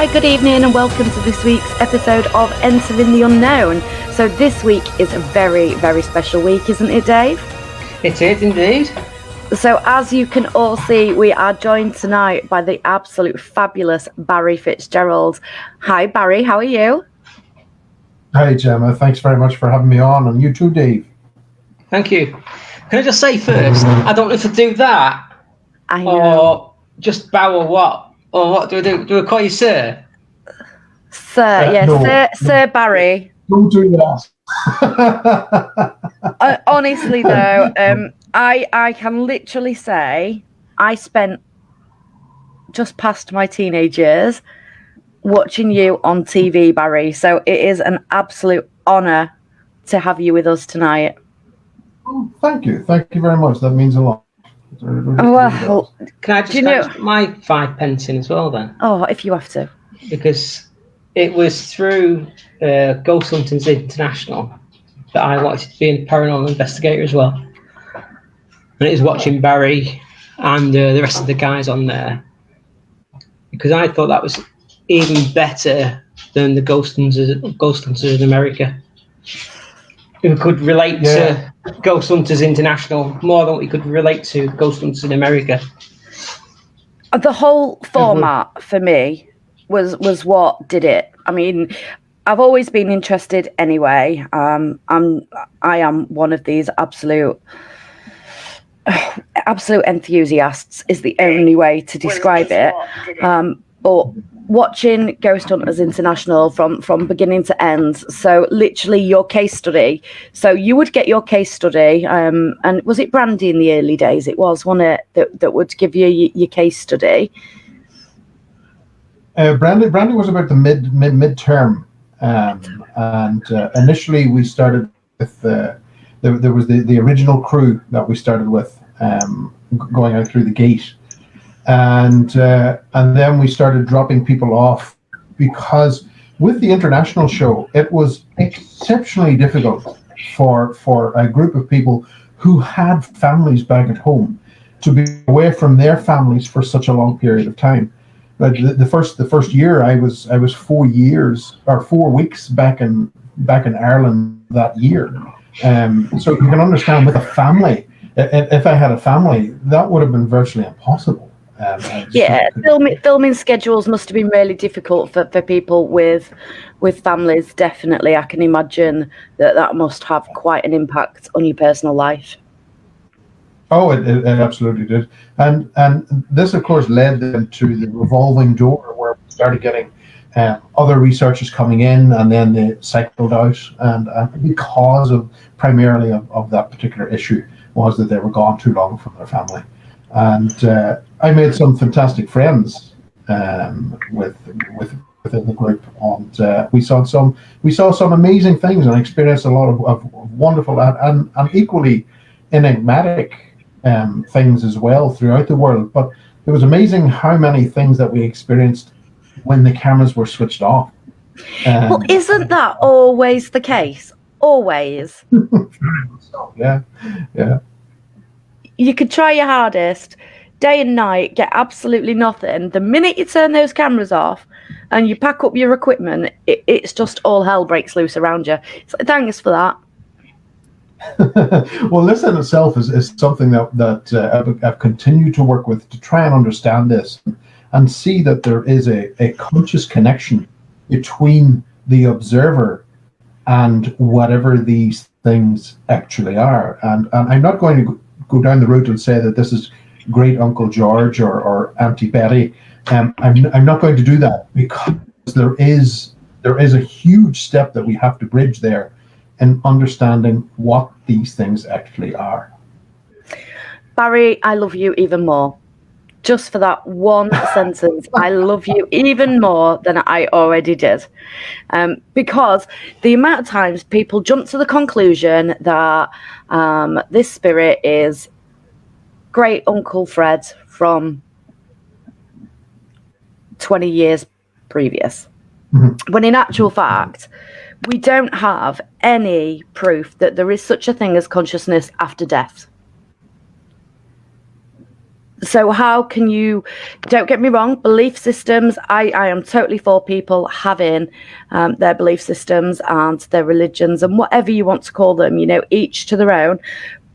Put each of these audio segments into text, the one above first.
Hi, good evening and welcome to this week's episode of Entering the Unknown. So this week is a very, very special week, isn't it, Dave? It is indeed. So as you can all see, we are joined tonight by the absolute fabulous Barry Fitzgerald. Hi, Barry, how are you? Hi, Gemma. Thanks very much for having me on, and you too, Dave. Thank you. Can I just say first, I don't know if to do that I know. or just bow or what? Or what do I do? Do I call you sir? Sir, yes, no. Sir Barry. Don't do that. Honestly, though, I can literally say I spent just past my teenage years watching you on TV, Barry. So it is an absolute honour to have you with us tonight. Oh, thank you. Thank you very much. That means a lot. Well, Can I just put my 5 pence in as well then? Oh, if you have to. Because it was through Ghost Hunters International that I wanted to be a paranormal investigator as well. And it was watching Barry and the rest of the guys on there. Because I thought that was even better than the Ghost Hunters in America. We could relate to Ghost Hunters International more than we could relate to Ghost Hunters in America. The whole format for me was what did it. I mean, I've always been interested anyway. I am one of these absolute enthusiasts is the only way to describe it. But watching Ghost Hunters International from beginning to end, so literally your case study. So you would get your case study, and was it Brandy in the early days? It was, wasn't it, that would give you your case study? Brandy was about the midterm, and initially we started with there was the original crew that we started with, going out through the gate. And then we started dropping people off because with the international show, it was exceptionally difficult for a group of people who had families back at home to be away from their families for such a long period of time. But the first year I was 4 weeks back in Ireland that year. So you can understand with a family, if I had a family, that would have been virtually impossible. Filming schedules must have been really difficult for people with families. Definitely, I can imagine that must have quite an impact on your personal life. Oh, it absolutely did, and this of course led them to the revolving door where we started getting other researchers coming in, and then they cycled out, and because of primarily of that particular issue was that they were gone too long from their family. And I made some fantastic friends within the group, and we saw some amazing things and experienced a lot of wonderful and equally enigmatic things as well throughout the world. But it was amazing how many things that we experienced when the cameras were switched off. Well, isn't that always the case? Always. Yeah. You could try your hardest, day and night, get absolutely nothing. The minute you turn those cameras off and you pack up your equipment, it's just all hell breaks loose around you. So thanks for that. Well, this in itself is something that I've continued to work with to try and understand this and see that there is a conscious connection between the observer and whatever these things actually are. And I'm not going to go down the route and say that this is Great Uncle George or Auntie Betty. I'm not going to do that, because there is a huge step that we have to bridge there in understanding what these things actually are. Barry, I love you even more. Just for that one sentence, I love you even more than I already did. Because the amount of times people jump to the conclusion that this spirit is Great Uncle Fred from 20 years previous. Mm-hmm. When in actual fact, we don't have any proof that there is such a thing as consciousness after death. So how can you, don't get me wrong, belief systems, I am totally for people having their belief systems and their religions and whatever you want to call them, you know, each to their own.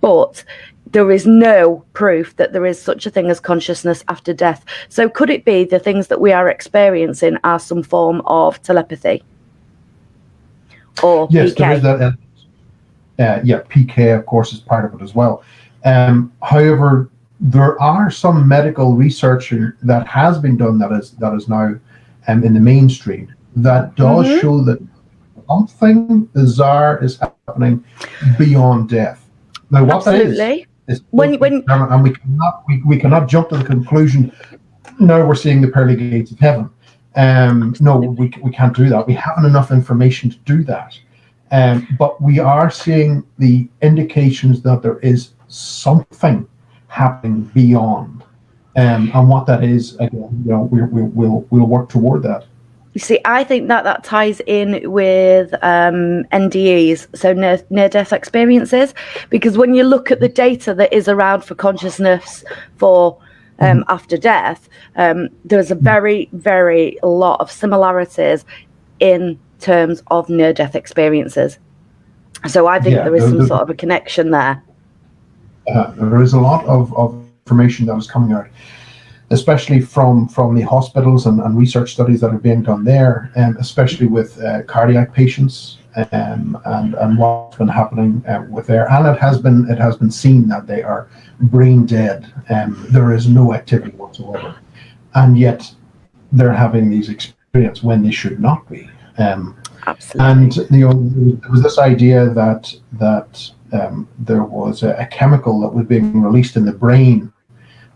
But there is no proof that there is such a thing as consciousness after death. So could it be the things that we are experiencing are some form of telepathy? Or yes, PK? there is that. Yeah, PK, of course, is part of it as well. However, there are some medical research that has been done that is now in the mainstream that does show that something bizarre is happening beyond death. Now, what Absolutely. that is when and we cannot jump to the conclusion. No, we're seeing the pearly gates of heaven. No, we can't do that. We haven't enough information to do that. But we are seeing the indications that there is something happening beyond, and what that is, again, you know, we'll work toward that. You see, I think that ties in with NDEs, so near-death experiences, because when you look at the data that is around for consciousness for after death, there's a very, very lot of similarities in terms of near-death experiences. So I think there is some sort of a connection there. There is a lot of information that is coming out, especially from the hospitals and research studies that are being done there, especially with cardiac patients, and what's been happening with there. And it has been seen that they are brain dead. There is no activity whatsoever, and yet they're having these experiences when they should not be. Absolutely. And you know, there was this idea that there was a chemical that was being released in the brain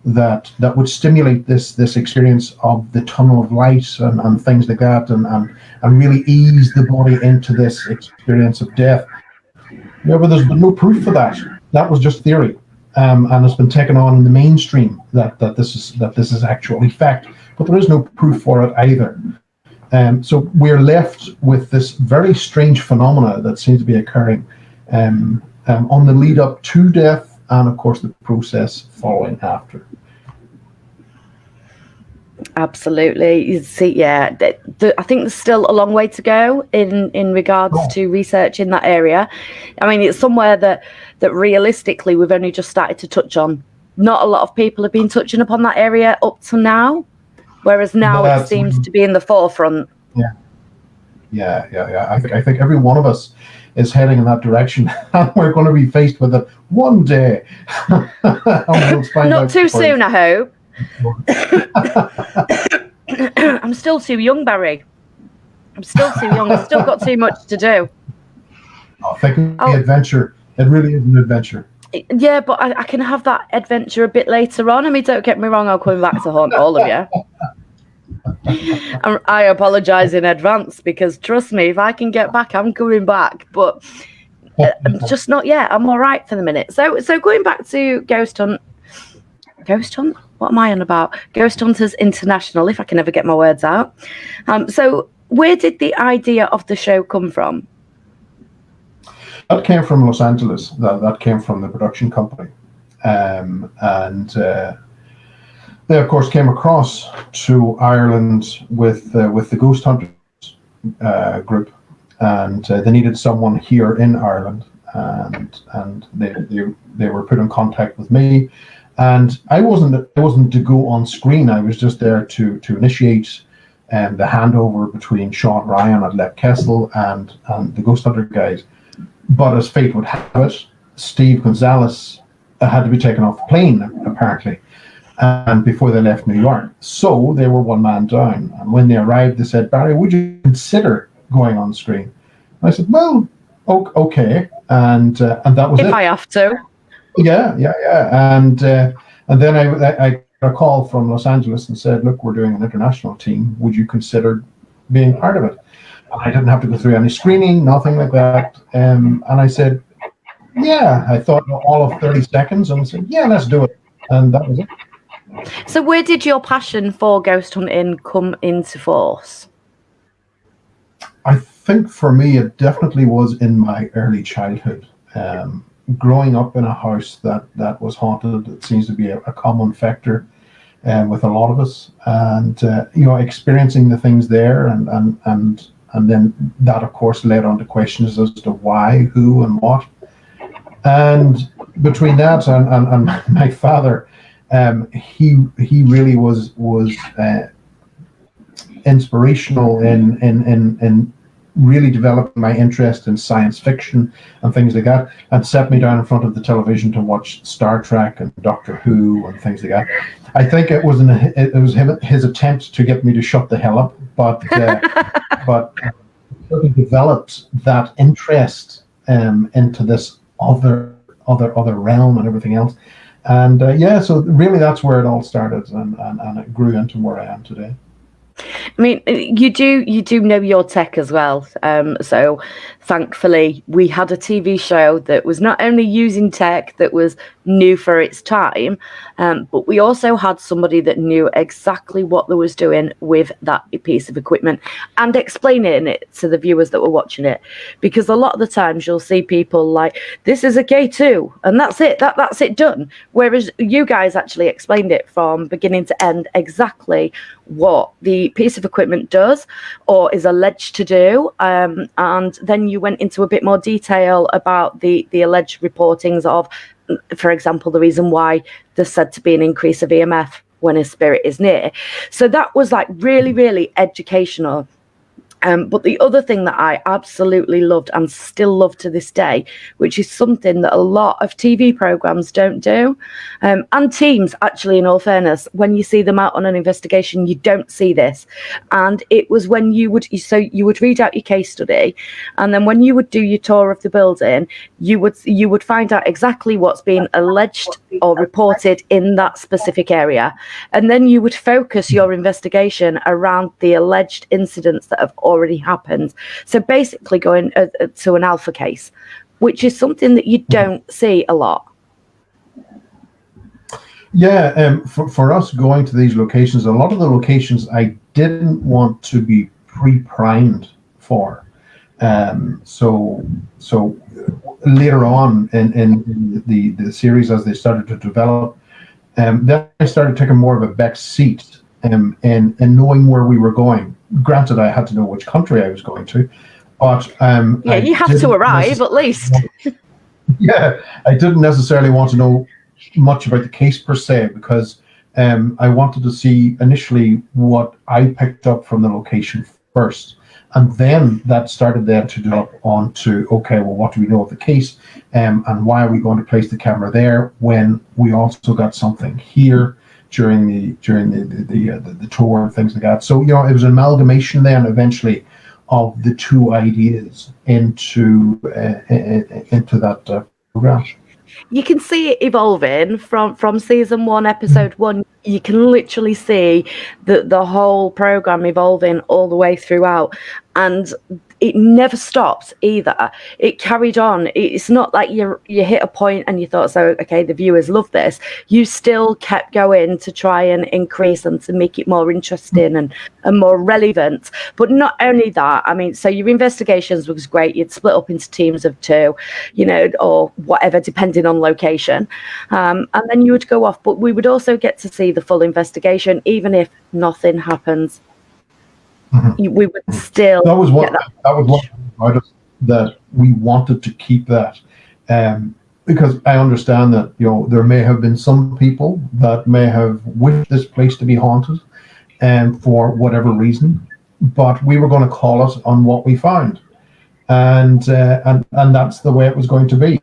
that would stimulate this experience of the tunnel of light and things like that, and really ease the body into this experience of death. Yeah, but there's been no proof for that. That was just theory, and it's been taken on in the mainstream that this is actually fact. But there is no proof for it either. So we're left with this very strange phenomena that seems to be occurring on the lead up to death, and of course the process following after. Absolutely. You see, yeah, I think there's still a long way to go in regards to research in that area. I mean, it's somewhere that realistically we've only just started to touch on. Not a lot of people have been touching upon that area up to now, whereas now it seems to be in the forefront. Yeah. I think every one of us is heading in that direction, and we're going to be faced with it one day. Not too soon, I hope. I'm still too young, Barry. I'm still too young. I've still got too much to do. I think the adventure. It really is an adventure. Yeah, but I can have that adventure a bit later on. I mean, don't get me wrong, I'll come back to haunt all of you. I apologise in advance, because trust me, if I can get back, I'm coming back. But just not yet. I'm all right for the minute. So going back to Ghost Hunt. What am I on about? Ghost Hunters International, if I can ever get my words out. So where did the idea of the show come from? That came from Los Angeles. That came from the production company, and they of course came across to Ireland with the Ghost Hunters group, and they needed someone here in Ireland, and they were put in contact with me, and I wasn't to go on screen. I was just there to initiate the handover between Sean Ryan at Lep Kessel and the Ghost Hunter guys. But as fate would have it, Steve Gonzalez had to be taken off the plane, apparently, and before they left New York. So they were one man down. And when they arrived, they said, "Barry, would you consider going on screen?" And I said, "Well, okay." And that was it. If I have to. Yeah. And then I got a call from Los Angeles and said, "Look, we're doing an international team. Would you consider being part of it?" I didn't have to go through any screening, nothing like that. And I said, "Yeah." I thought all of 30 seconds, and I said, "Yeah, let's do it." And that was it. So where did your passion for ghost hunting come into force? I think for me, it definitely was in my early childhood. growing up in a house that was haunted, it seems to be a common factor with a lot of us, and experiencing the things there, and then that of course led on to questions as to why, who, and what. And between that and my father, he really was inspirational in really developing my interest in science fiction and things like that, and set me down in front of the television to watch Star Trek and Doctor Who and things like that. I think it was his attempt to get me to shut the hell up, but he developed that interest into this other realm and everything else. And so really that's where it all started, and it grew into where I am today. I mean, you do know your tech as well. So thankfully, we had a TV show that was not only using tech that was new for its time, but we also had somebody that knew exactly what they was doing with that piece of equipment and explaining it to the viewers that were watching it. Because a lot of the times you'll see people like, this is a K2 and that's it, that's it done. Whereas you guys actually explained it from beginning to end exactly what the piece of equipment does or is alleged to do, and then you went into a bit more detail about the alleged reportings of, for example, the reason why there's said to be an increase of EMF when a spirit is near. So that was like really, really educational. But the other thing that I absolutely loved and still love to this day, which is something that a lot of TV programs don't do, and teams, actually, in all fairness, when you see them out on an investigation, you don't see this. And it was when you would read out your case study, and then when you would do your tour of the building, you would find out exactly what's being alleged or reported in that specific area, and then you would focus your investigation around the alleged incidents that have already happened. So basically going to an alpha case, which is something that you don't see a lot. Yeah, for us going to these locations, a lot of the locations I didn't want to be pre-primed for. So later on in the series, as they started to develop, then I started taking more of a back seat and knowing where we were going. Granted, I had to know which country I was going to, but you have to arrive at least. Yeah, I didn't necessarily want to know much about the case per se, because I wanted to see initially what I picked up from the location first, and then that started then to develop onto, okay, well, what do we know of the case, and why are we going to place the camera there when we also got something here during the tour and things like that. So it was an amalgamation then eventually of the two ideas into that program. You can see it evolving from season 1, episode 1. You can literally see the whole program evolving all the way throughout, and it never stopped either. It carried on. It's not like you hit a point and you thought, so okay, the viewers love this. You still kept going to try and increase and to make it more interesting and more relevant. But not only that, I mean, so your investigations was great. You'd split up into teams of 2, or whatever, depending on location, and then you would go off. But we would also get to see the full investigation, even if nothing happens. We would still. That was one that we wanted to keep that, because I understand that there may have been some people that may have wished this place to be haunted, for whatever reason, but we were going to call it on what we found, and that's the way it was going to be.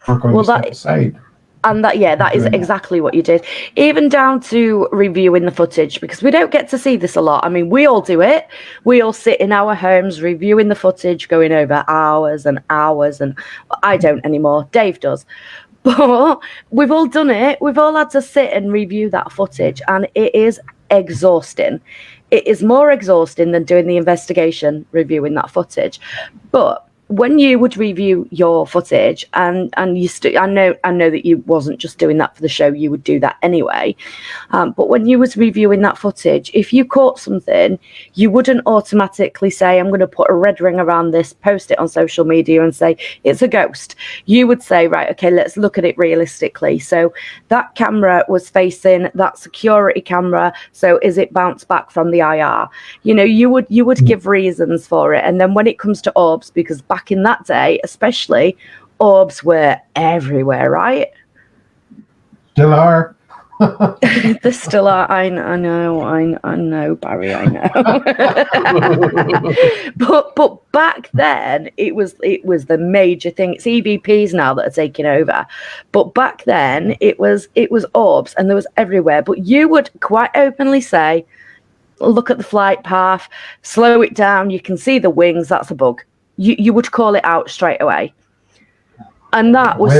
We're going to step aside. And that is exactly what you did, even down to reviewing the footage, because we don't get to see this a lot. I mean, we all do it. We all sit in our homes reviewing the footage, going over hours and hours, and I don't anymore. Dave does. But we've all done it. We've all had to sit and review that footage, and it is exhausting. It is more exhausting than doing the investigation, reviewing that footage. But when you would review your footage, and you I know that you wasn't just doing that for the show, you would do that anyway. But when you was reviewing that footage, if you caught something, you wouldn't automatically say, I'm going to put a red ring around this, post it on social media and say it's a ghost. You would say, right, okay, let's look at it realistically. So that camera was facing that security camera, so is it bounced back from the IR? You know, you would give reasons for it. And then when it comes to orbs, because back in that day especially, orbs were everywhere, right? Still are. They still are. I know, Barry, I know. but back then it was the major thing. It's EVPs now that are taking over, but back then it was orbs, and there was everywhere. But you would quite openly say, look at the flight path, slow it down, you can see the wings, that's a bug. You would call it out straight away. And that was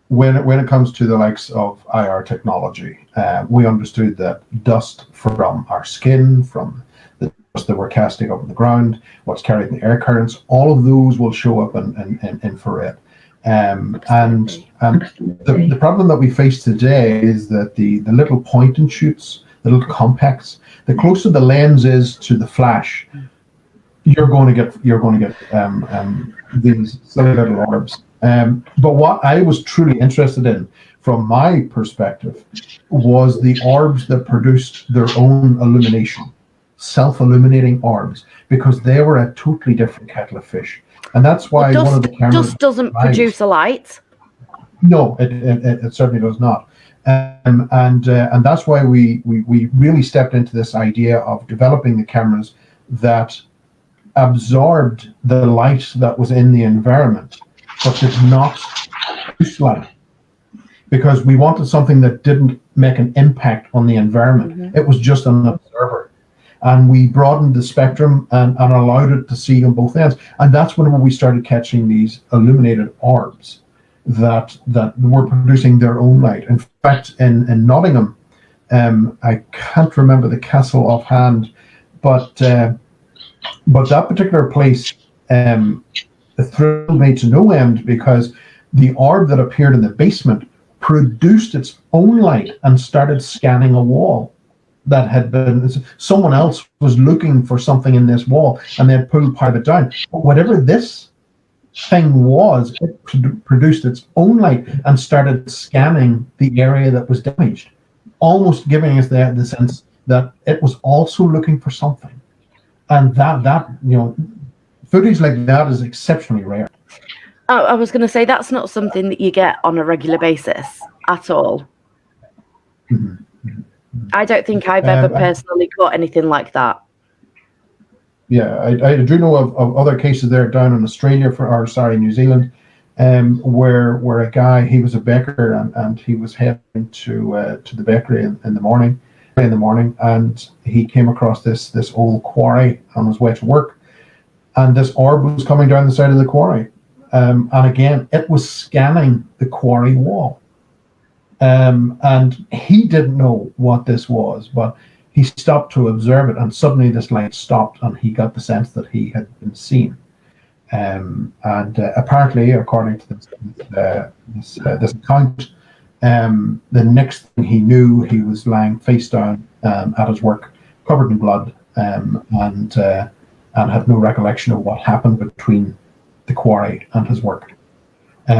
when it comes to the likes of IR technology, we understood that dust from our skin, from the dust that we're casting up on the ground, what's carried in the air currents, all of those will show up in infrared. And the problem that we face today is that the little point and shoots, the little compacts, the closer the lens is to the flash, you're going to get these silly little orbs. But what I was truly interested in, from my perspective, was the orbs that produced their own illumination, self-illuminating orbs, because they were a totally different kettle of fish. And that's why one of the cameras... Dust doesn't produce a light. No, it certainly does not. And that's why we really stepped into this idea of developing the cameras that absorbed the light that was in the environment, but did not produce light. Because we wanted something that didn't make an impact on the environment. Mm-hmm. It was just an observer. And we broadened the spectrum and allowed it to see on both ends. And that's when we started catching these illuminated orbs that were producing their own light. In fact, in Nottingham, I can't remember the castle offhand, but that particular place thrilled me to no end, because the orb that appeared in the basement produced its own light and started scanning a wall that had been, someone else was looking for something in this wall and they had pulled part of it down. But whatever this thing was, it produced its own light and started scanning the area that was damaged, almost giving us the sense that it was also looking for something. And that footage like that is exceptionally rare. I was going to say, that's not something that you get on a regular basis at all. Mm-hmm. I don't think I've ever personally caught anything like that. Yeah, I do know of other cases there down in Australia, New Zealand, where a guy, he was a baker and he was heading to the bakery in the morning, and he came across this old quarry on his way to work, and this orb was coming down the side of the quarry, and again it was scanning the quarry wall. And he didn't know what this was, but he stopped to observe it, and suddenly this light stopped, and he got the sense that he had been seen. And apparently, according to this account, the next thing he knew, he was lying face down at his work, covered in blood, and had no recollection of what happened between the quarry and his work.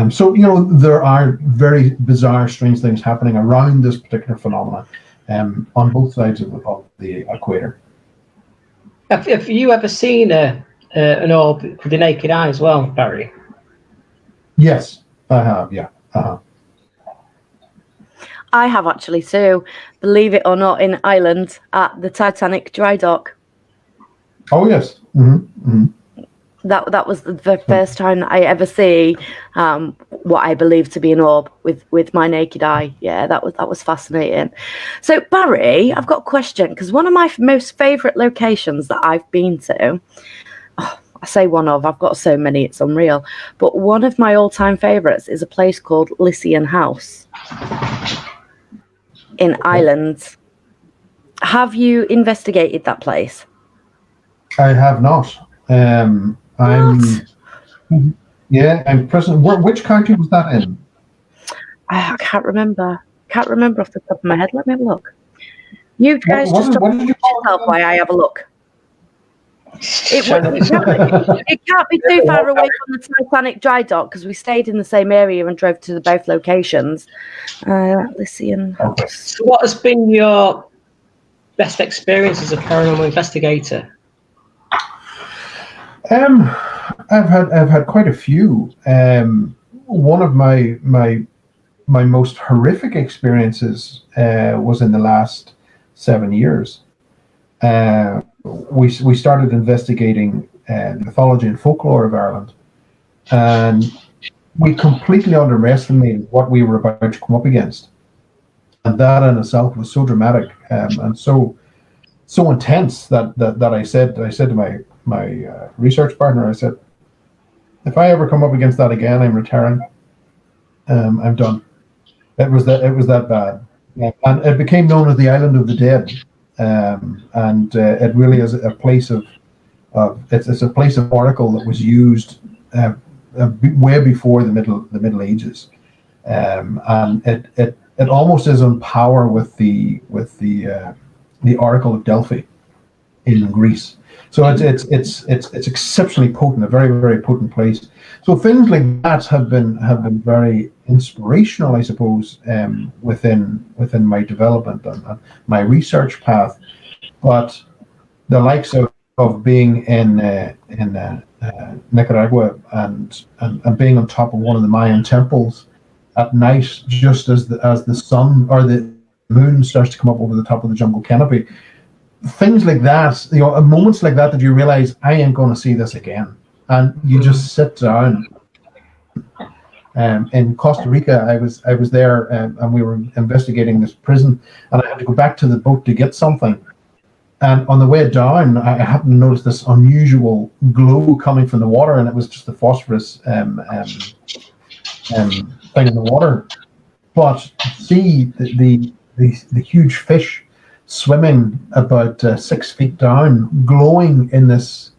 So there are very bizarre, strange things happening around this particular phenomenon on both sides of the equator. Have you ever seen an orb with the naked eye as well, Barry? Yes, I have. Yeah. Uh-huh. I have actually too, believe it or not, in Ireland at the Titanic dry dock. Oh yes. Mm-hmm. Mm-hmm. That was the first time that I ever see what I believe to be an orb with my naked eye. Yeah, that was fascinating. So Barry, I've got a question, because one of my most favourite locations that I've been to, I say one of, I've got so many, it's unreal, but one of my all-time favourites is a place called Lycian House in Ireland. Have you investigated that place? I have not. I'm president. Which county was that in? I can't remember. Can't remember off the top of my head. Let me have a look. You guys What just did you call yourself it? while I have a look. It can't be too far away from the Titanic dry dock because we stayed in the same area and drove to both locations. Lycian House. So what has been your best experience as a paranormal investigator? I've had quite a few. One of my most horrific experiences was in the last 7 years. We started investigating the mythology and folklore of Ireland, and we completely underestimated what we were about to come up against. And that in itself was so dramatic and so intense that I said to my research partner, I said, if I ever come up against that again, I'm retiring. I'm done. It was that bad, and it became known as the Island of the Dead. And it really is a place it's a place of oracle that was used way before the Middle Ages, and it almost is on power with the Oracle of Delphi in Greece. So it's exceptionally potent, a very, very potent place. So things like that have been very inspirational, I suppose, within my development and my research path. But the likes of being in Nicaragua and being on top of one of the Mayan temples at night, just as the sun or the moon starts to come up over the top of the jungle canopy. Things like that, moments like that you realize I ain't going to see this again, and you just sit down. In Costa Rica, I was there, and we were investigating this prison, and I had to go back to the boat to get something. And on the way down, I happened to notice this unusual glow coming from the water, and it was just the phosphorus thing in the water. But see the huge fish swimming about 6 feet down, glowing in this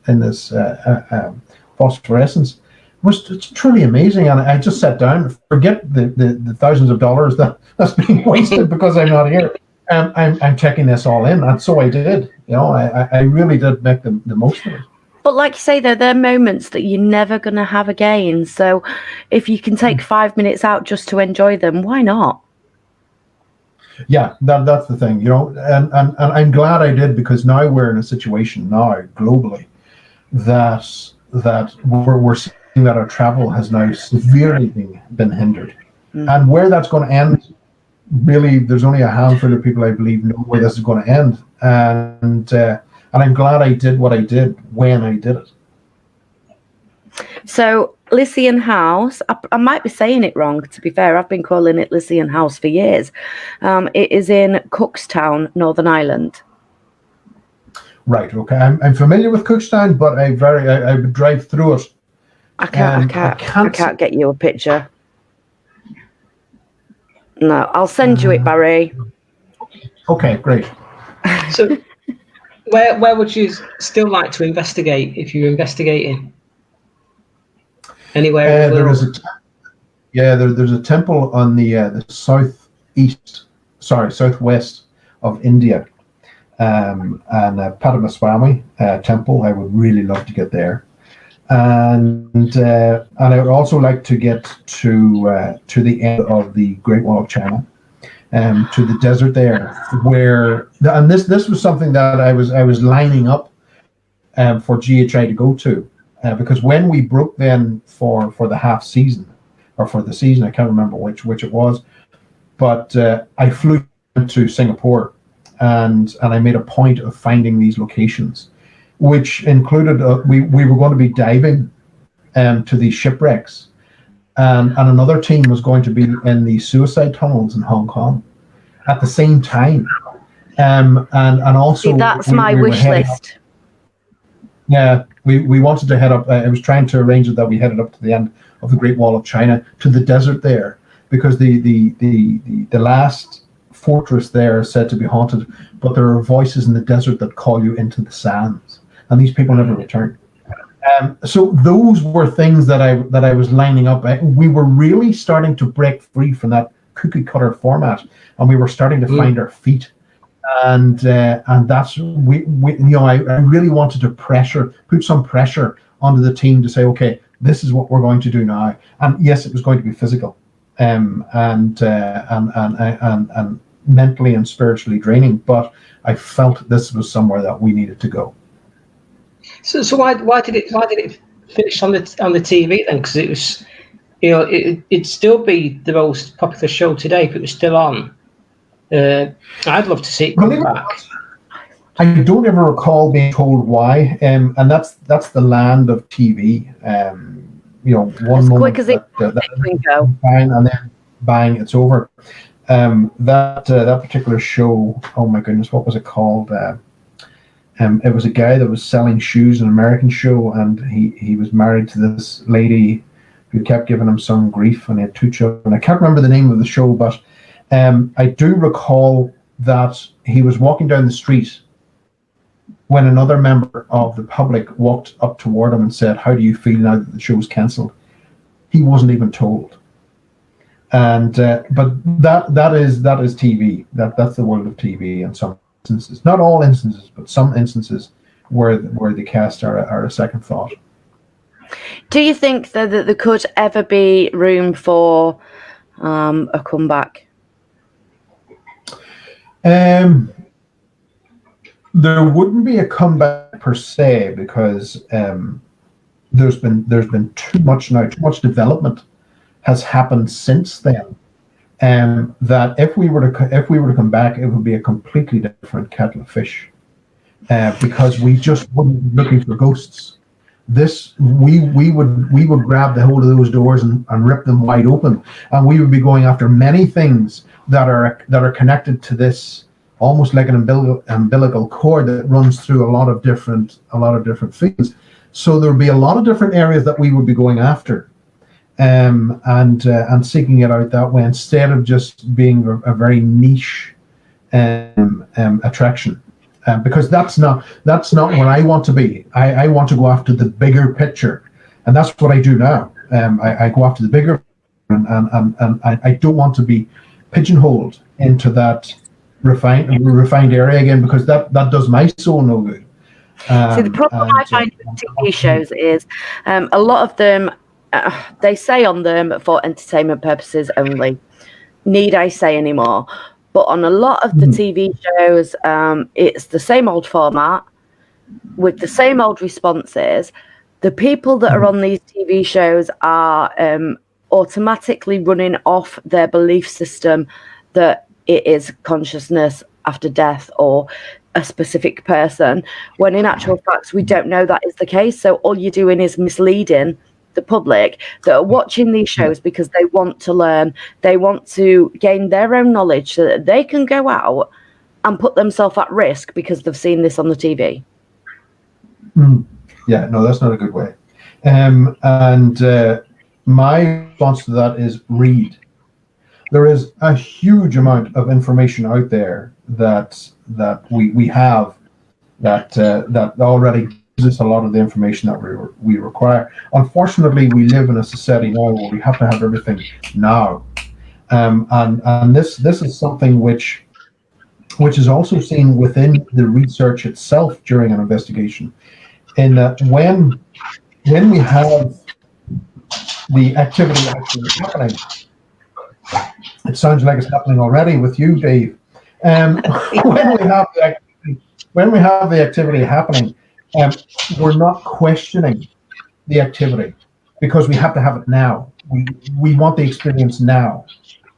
phosphorescence, was truly amazing. And I just sat down, forget the thousands of dollars that's being wasted because I'm not here. I'm checking this all in, and so I did. I really did make the most of it. But like you say, though, they're moments that you're never going to have again. So if you can take 5 minutes out just to enjoy them, why not? Yeah, that's the thing, and I'm glad I did, because now we're in a situation now globally that we're seeing that our travel has now severely been hindered, and where that's going to end, really, there's only a handful of people I believe know where this is going to end, and I'm glad I did what I did when I did it. So Lycian House, I might be saying it wrong, to be fair. I've been calling it Lycian House for years. It is in Cookstown, Northern Ireland. Right, okay. I'm familiar with Cookstown, but I would drive through it. I can't get you a picture. No, I'll send you it, Barry. Okay, great. So where would you still like to investigate if you're investigating? Anywhere in the world? There's a temple on the southwest of India, and Padmaswamy temple. I would really love to get there, and I would also like to get to the end of the Great Wall of China, to the desert there, and this was something that I was lining up for GHI to go to. Because when we broke then for the half season, or for the season, I can't remember which it was, but I flew to Singapore, and I made a point of finding these locations, which included we were going to be diving to these shipwrecks, and another team was going to be in the suicide tunnels in Hong Kong at the same time, and also. See, that's my wish list. Yeah, we wanted to head up. I was trying to arrange it that we headed up to the end of the Great Wall of China, to the desert there, because the last fortress there is said to be haunted, but there are voices in the desert that call you into the sands, and these people never return. So those were things that I was lining up. We were really starting to break free from that cookie cutter format, and we were starting to find our feet. And that's we I really wanted to put some pressure onto the team to say, okay, this is what we're going to do now. And yes, it was going to be physical, and mentally and spiritually draining. But I felt this was somewhere that we needed to go. So why did it finish on the TV then? Because it was, it'd still be the most popular show today if it was still on. I'd love to see it come back. I don't ever recall being told why, and that's the land of TV. One as moment quick as it can go, bang, and then bang, it's over. That particular show, oh my goodness, what was it called? It was a guy that was selling shoes, an American show, and he was married to this lady who kept giving him some grief, and he had 2 children. I can't remember the name of the show, but I do recall that he was walking down the street when another member of the public walked up toward him and said, "How do you feel now that the show was cancelled?" He wasn't even told. And but that is TV. That's the world of TV in some instances. Not all instances, but some instances where the cast are a second thought. Do you think that there could ever be room for a comeback? There wouldn't be a comeback per se, because there's been too much development has happened since then, that if we were to come back, it would be a completely different kettle of fish, because we just wouldn't be looking for ghosts. We would grab the hold of those doors and rip them wide open, and we would be going after many things that are connected to this, almost like an umbilical cord that runs through a lot of different fields. So there would be a lot of different areas that we would be going after, and seeking it out that way, instead of just being a very niche attraction. Because that's not where I want to be. I want to go after the bigger picture, and that's what I do now. I go after the bigger, and I don't want to be pigeonholed into that refined area again, because that does my soul no good. See, the problem I find with TV shows is a lot of them, they say on them for entertainment purposes only. Need I say any more? But on a lot of the TV shows, it's the same old format with the same old responses. The people that are on these TV shows are automatically running off their belief system that it is consciousness after death or a specific person, when in actual fact we don't know that is the case. So all you're doing is misleading the public that are watching these shows because they want to learn, they want to gain their own knowledge so that they can go out and put themselves at risk because they've seen this on the TV. Yeah, no, that's not a good way. And my response to that is read. There is a huge amount of information out there that we have that already gives us a lot of the information that we require. Unfortunately, we live in a society now where we have to have everything now, and this is something which is also seen within the research itself during an investigation. In that when we have the activity actually happening, it sounds like it's happening already with you, Dave. When we have the activity happening, we're not questioning the activity because we have to have it now. We want the experience now,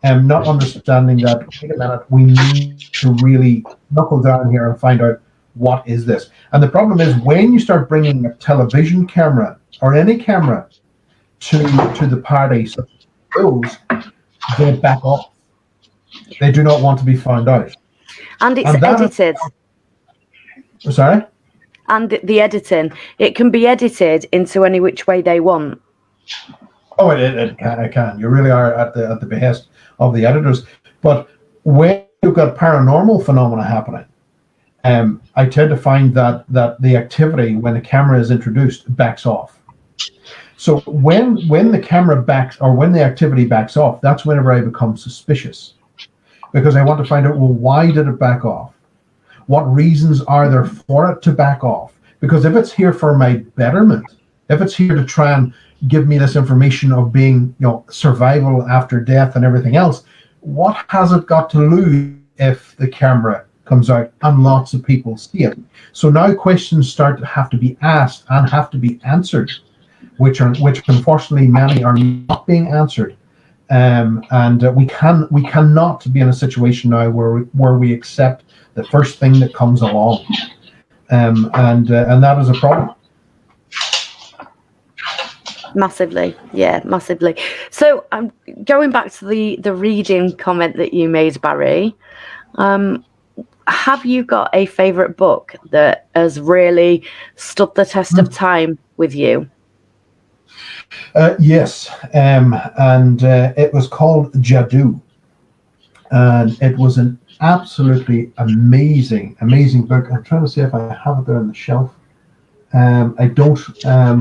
and not understanding that, wait a minute, we need to really knuckle down here and find out what is this. And the problem is when you start bringing a television camera or any camera to the party, such as those, they back off. They do not want to be found out. And it's edited. Sorry? And the editing, it can be edited into any which way they want. Oh, it can. You really are at the behest of the editors. But when you've got paranormal phenomena happening, I tend to find that the activity when the camera is introduced backs off. So when the camera backs, or when the activity backs off, that's whenever I become suspicious, because I want to find out, well, why did it back off? What reasons are there for it to back off? Because if it's here for my betterment, if it's here to try and give me this information of being, survival after death and everything else, what has it got to lose if the camera comes out and lots of people see it? So now questions start to have to be asked and have to be answered, which unfortunately many are not being answered. We cannot be in a situation now where we accept the first thing that comes along, and that is a problem. Massively, yeah, massively. So I'm going back to the reading comment that you made, Barry. Have you got a favourite book that has really stood the test of time with you? Yes, and it was called Jadoo, and it was an absolutely amazing book. I'm trying to see if I have it there on the shelf. I don't,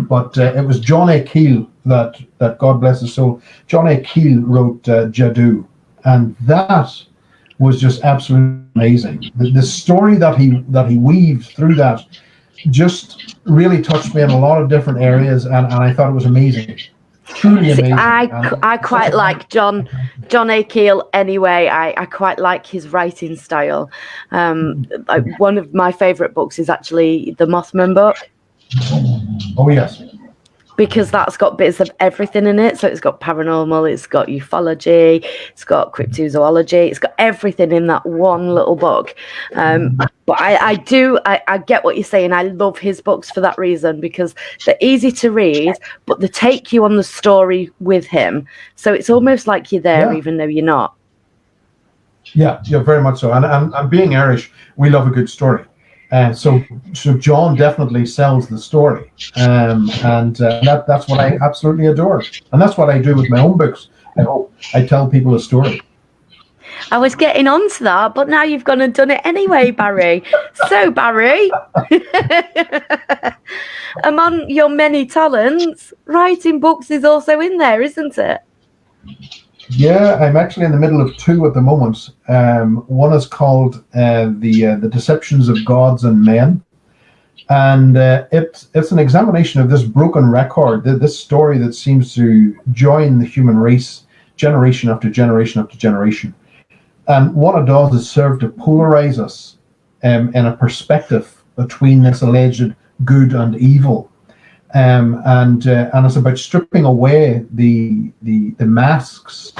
but it was John A. Keel that God bless his soul. John A. Keel wrote Jadoo, and that was just absolutely amazing. The story that he weaved through that just really touched me in a lot of different areas, and I thought it was amazing. Truly amazing. I quite like John A. Keel anyway. I quite like his writing style. One of my favourite books is actually the Mothman book. Oh yes. Because that's got bits of everything in it. So it's got paranormal, it's got ufology, it's got cryptozoology, it's got everything in that one little book. But I get what you're saying. I love his books for that reason, because they're easy to read, but they take you on the story with him. So it's almost like you're there, even though you're not. Yeah, very much so. And being Irish, we love a good story. So John definitely sells the story, and that's what I absolutely adore, and that's what I do with my own books. I tell people a story. I was getting onto that, but now you've gone and done it anyway, Barry. So, Barry, among your many talents, writing books is also in there, isn't it? Yeah, I'm actually in the middle of two at the moment. One is called the Deceptions of Gods and Men, and it's an examination of this broken record, this story that seems to join the human race generation after generation after generation. And what it does is serve to polarize us in a perspective between this alleged good and evil. And it's about stripping away the masks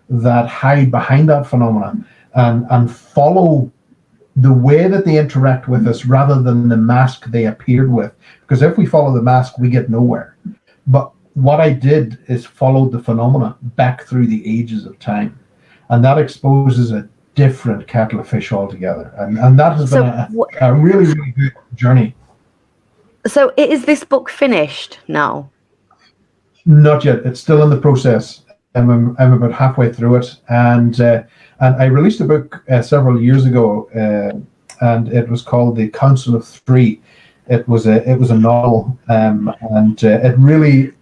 that hide behind that phenomenon, and follow the way that they interact with us rather than the mask they appeared with. Because if we follow the mask, we get nowhere. But what I did is followed the phenomena back through the ages of time, and that exposes a different kettle of fish altogether. And that has been a really, really good journey. So is this book finished now? Not yet. It's still in the process. I'm about halfway through it, and I released a book several years ago, and it was called The Council of Three. It was a novel, and it really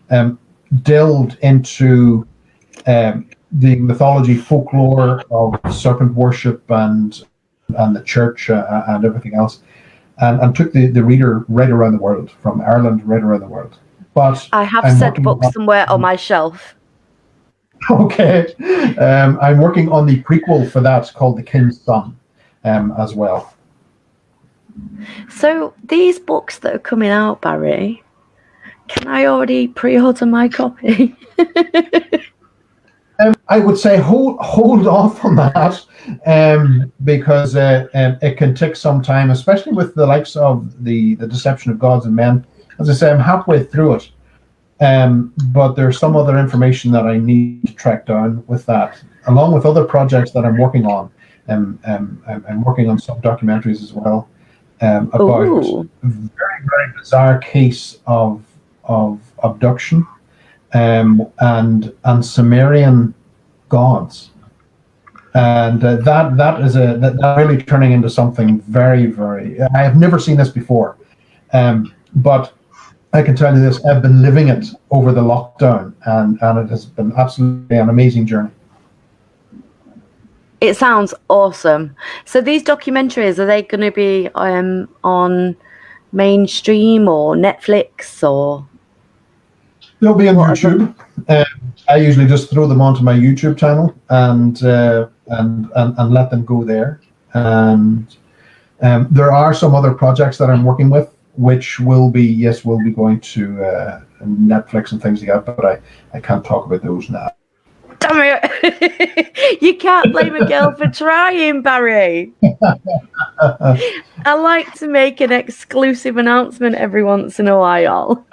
delved into the mythology, folklore of serpent worship and the church and everything else. And took the reader right around the world, from Ireland right around the world. But I have said book somewhere on my shelf. Okay. I'm working on the prequel for that, called The King's Son, as well. So these books that are coming out, Barry, can I already pre-order my copy? I would say hold off on that, because it can take some time, especially with the likes of the Deception of Gods and Men. As I say, I'm halfway through it, but there's some other information that I need to track down with that, along with other projects that I'm working on. I'm working on some documentaries as well, about a very, very bizarre case of abduction. And Sumerian gods, and that really turning into something very, very. I have never seen this before, but I can tell you this: I've been living it over the lockdown, and it has been absolutely an amazing journey. It sounds awesome. So these documentaries, are they going to be on mainstream or Netflix or? They'll be on YouTube. I usually just throw them onto my YouTube channel and let them go there. And there are some other projects that I'm working with, which will be going to Netflix and things like that. But I can't talk about those now. Damn it! You can't blame a girl for trying, Barry. I like to make an exclusive announcement every once in a while.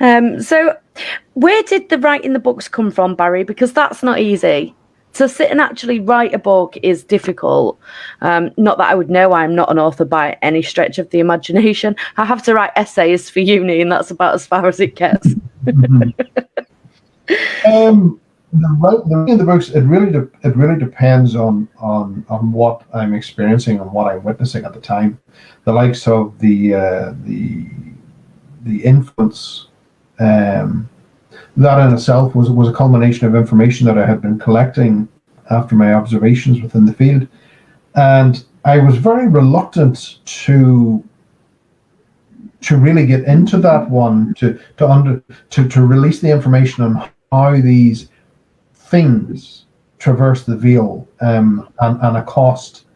So where did the writing the books come from, Barry? Because that's not easy. To sit and actually write a book is difficult. Not that I would know, I'm not an author by any stretch of the imagination. I have to write essays for uni, and that's about as far as it gets. The writing of the books, it really depends on what I'm experiencing and what I'm witnessing at the time. The likes of the influence, that in itself was a culmination of information that I had been collecting after my observations within the field, and I was very reluctant to really get into that one, to release the information on how these things traverse the veil and accost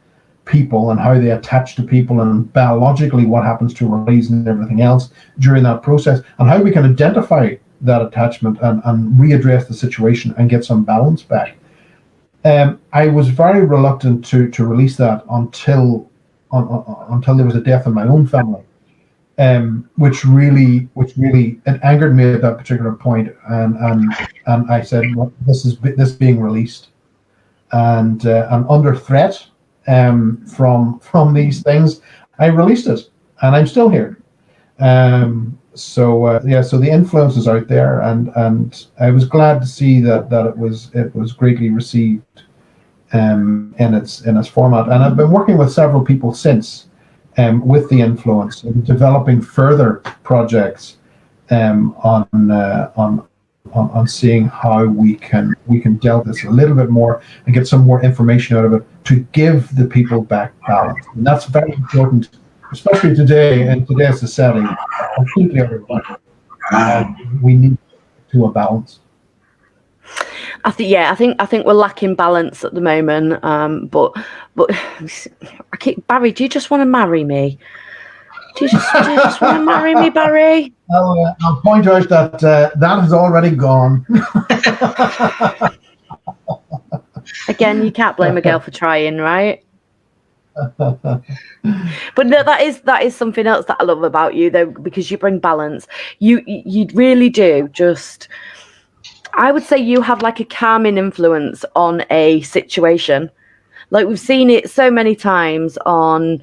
people, and how they attach to people, and biologically what happens to our bodies and everything else during that process, and how we can identify that attachment and readdress the situation and get some balance back. I was very reluctant to release that until there was a death in my own family, which really it angered me at that particular point, and I said, well, this being released and under threat from these things, I released it, and I'm still here. So the influence is out there, and I was glad to see that it was greatly received in its format. And I've been working with several people since with the influence, and developing further projects on seeing how we can delve this a little bit more and get some more information out of it to give the people back balance. And that's very important, especially today in today's society. Completely otherwise. We need to a balance. I think we're lacking balance at the moment. But Barry, do you just want to marry me? Do you just want to marry me, Barry? I'll point out that that has already gone. Again, you can't blame a girl for trying, right? But no, that is something else that I love about you, though, because you bring balance. You really do. Just, I would say you have like a calming influence on a situation. Like, we've seen it so many times on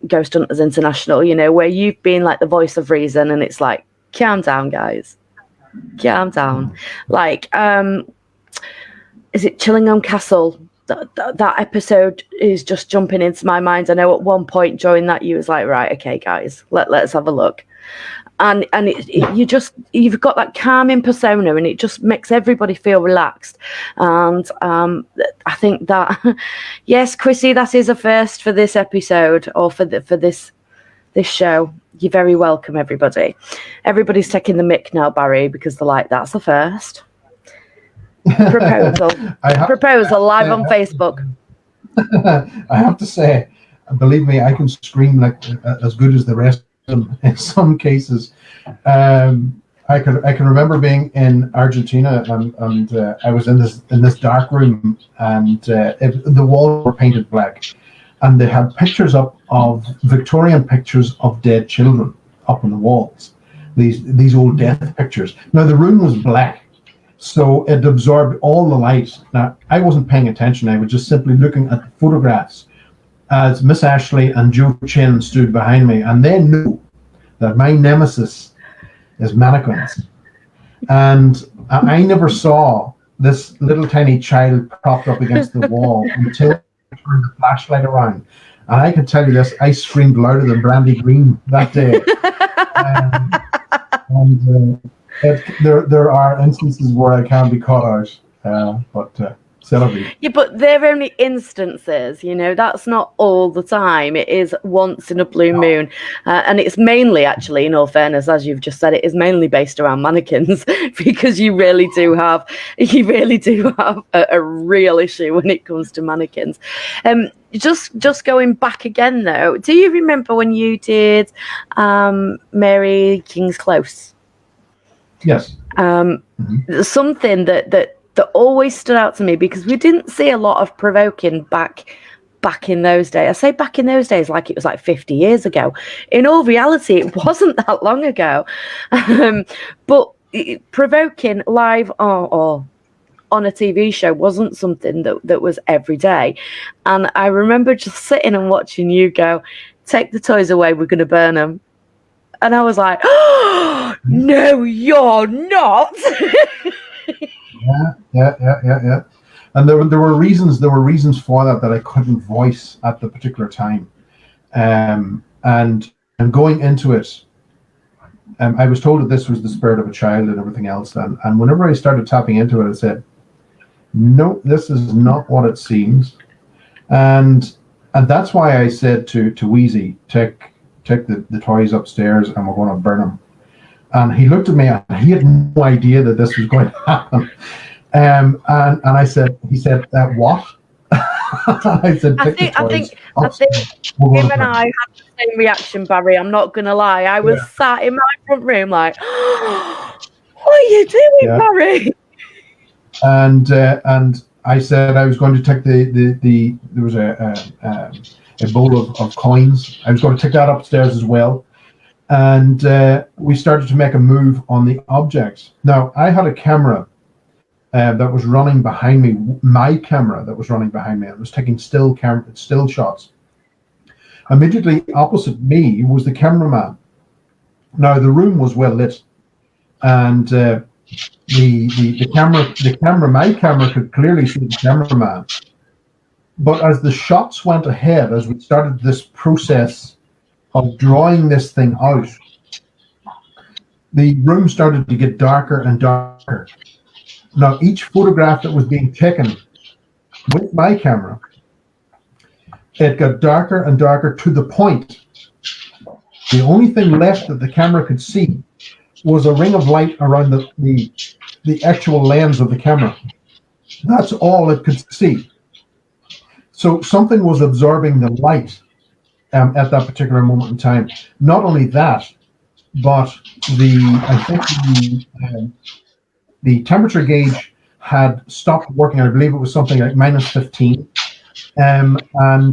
Ghost Hunters International, where you've been like the voice of reason, and it's like, calm down, guys, calm down. Like, is it Chillingham Castle? That episode is just jumping into my mind. I know at one point during that you was like, right, okay, guys, let's have a look, and you've got that calming persona, and it just makes everybody feel relaxed. And I think that, yes, Chrissy, that is a first for this episode, or for this show. You're very welcome, everybody. Everybody's taking the mick now, Barry, because they're like, that's a first. Proposal live on Facebook. I have to say, believe me, I can scream like as good as the rest of them in some cases. I can remember being in Argentina, and I was in this dark room, and the walls were painted black, and they had pictures up of Victorian pictures of dead children up on the walls. These old death pictures. Now the room was black, so it absorbed all the light. Now, I wasn't paying attention. I was just simply looking at the photographs as Miss Ashley and Joe Chin stood behind me, and they knew that my nemesis is mannequins. And I never saw this little tiny child propped up against the wall until I turned the flashlight around. And I can tell you this, I screamed louder than Brandy Green that day. There are instances where I can be caught out, but celebrate. Yeah, but they're only instances, that's not all the time. It is once in a blue moon. And it's mainly, actually, in all fairness, as you've just said, it is mainly based around mannequins because you really do have a real issue when it comes to mannequins. Just going back again, though, do you remember when you did Mary King's Close? Yes. Something that always stood out to me, because we didn't see a lot of provoking back in those days. I say back in those days like it was like 50 years ago. In all reality, it wasn't that long ago. But provoking live or on a TV show wasn't something that was every day. And I remember just sitting and watching you go, take the toys away, we're going to burn them. And I was like, oh, no, you're not. Yeah. And there were reasons for that I couldn't voice at the particular time. And going into it, I was told that this was the spirit of a child and everything else. And whenever I started tapping into it, I said, no, this is not what it seems. And that's why I said to Wheezy, take the toys upstairs and we're going to burn them. And he looked at me and he had no idea that this was going to happen. And he said, what? I said, I think him and I had the same reaction, Barry. I'm not going to lie. I was sat in my front room like, what are you doing, Barry? And I said I was going to take there was a bowl of coins. I was going to take that upstairs as well. And we started to make a move on the objects. Now, I had a camera that was running behind me, my camera that was running behind me. It was taking still shots. Immediately opposite me was the cameraman. Now, the room was well lit. And my camera could clearly see the cameraman. But as the shots went ahead, as we started this process of drawing this thing out, the room started to get darker and darker. Now, each photograph that was being taken with my camera, it got darker and darker to the point the only thing left that the camera could see was a ring of light around the actual lens of the camera. That's all it could see. So something was absorbing the light at that particular moment in time. Not only that, but the temperature gauge had stopped working. I believe it was something like -15, and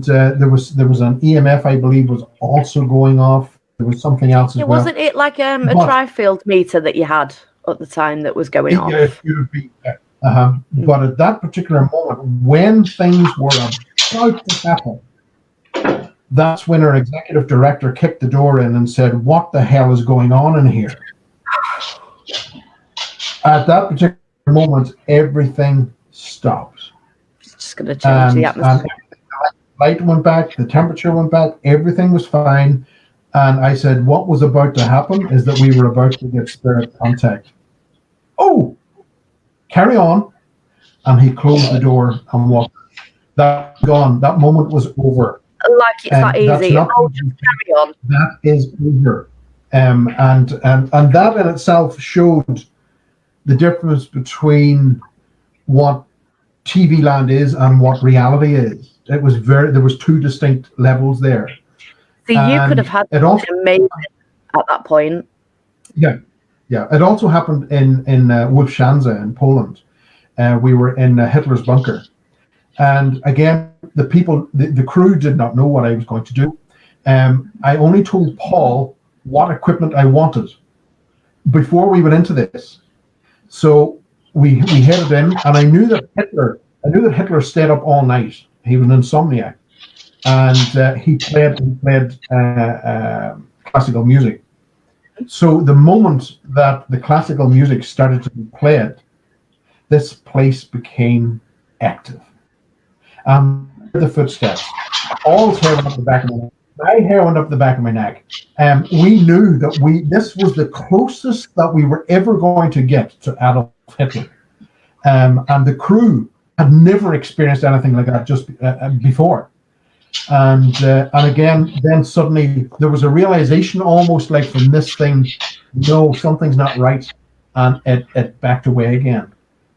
there was an EMF, I believe, was also going off. There was something else as well. Wasn't it like a tri-field meter that you had at the time that was going off? Yeah, it would be. But at that particular moment, when things were about to happen, that's when our executive director kicked the door in and said, "What the hell is going on in here?" At that particular moment, everything stopped. It's just going to change the atmosphere. And the light went back, the temperature went back, everything was fine. And I said, what was about to happen is that we were about to get spirit contact. Oh, carry on. And he closed the door and walked. That's gone. That moment was over. Like it's that easy. Just carry on. That is over. And that in itself showed the difference between what TV land is and what reality is. There was two distinct levels there. So you could have had something amazing at that point. Yeah. It also happened in Wolfschanze in Poland. We were in Hitler's bunker, and again, the crew did not know what I was going to do. I only told Paul what equipment I wanted before we went into this. So we headed in, and I knew that Hitler stayed up all night. He was an insomniac, and he played classical music. So the moment that the classical music started to be played, this place became active. The footsteps, all hair went up the back of my neck. My hair went up the back of my neck. We knew that this was the closest that we were ever going to get to Adolf Hitler. And the crew had never experienced anything like that just before. And again, then suddenly there was a realization, almost like from this thing, no, something's not right, and it backed away again.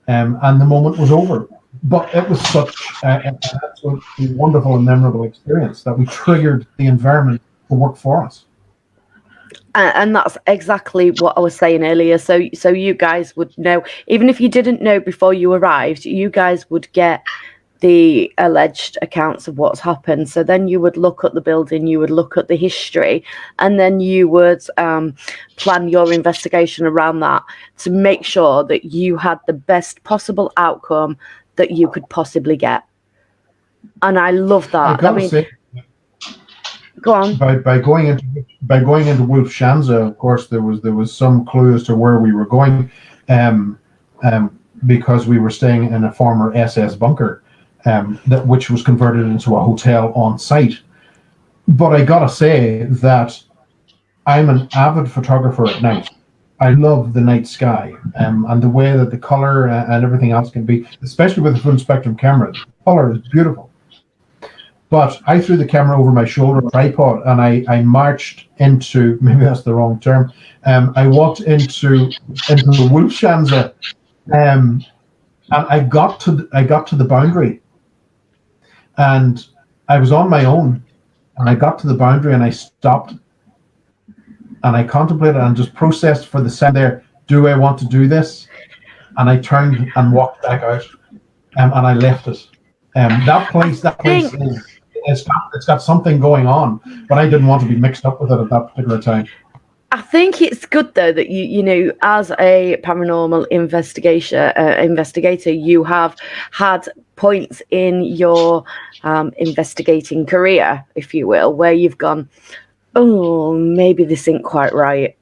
And the moment was over. But it was such an absolutely wonderful and memorable experience that we triggered the environment to work for us. And that's exactly what I was saying earlier. So you guys would know, even if you didn't know before you arrived, you guys would get the alleged accounts of what's happened. So then you would look at the building, you would look at the history, and then you would plan your investigation around that to make sure that you had the best possible outcome that you could possibly get. And I love that. I mean, go on. By going into Wolfschanze, of course, there was some clue as to where we were going, because we were staying in a former SS bunker, which was converted into a hotel on site. But I gotta say that I'm an avid photographer at night. I love the night sky, and the way that the color and everything else can be, especially with the full spectrum camera. The color is beautiful. But I threw the camera over my shoulder tripod, and I marched into, maybe that's the wrong term, I walked into the Wolfschanze, and I got to the boundary, and I was on my own, and I got to the boundary, and I stopped, and I contemplated and just processed for the second there, do I want to do this? And I turned and walked back out, and I left it. That place it's got something going on, but I didn't want to be mixed up with it at that particular time. I think it's good though that you know, as a paranormal investigator, you have had points in your investigating career, if you will, where you've gone, oh, maybe this ain't quite right,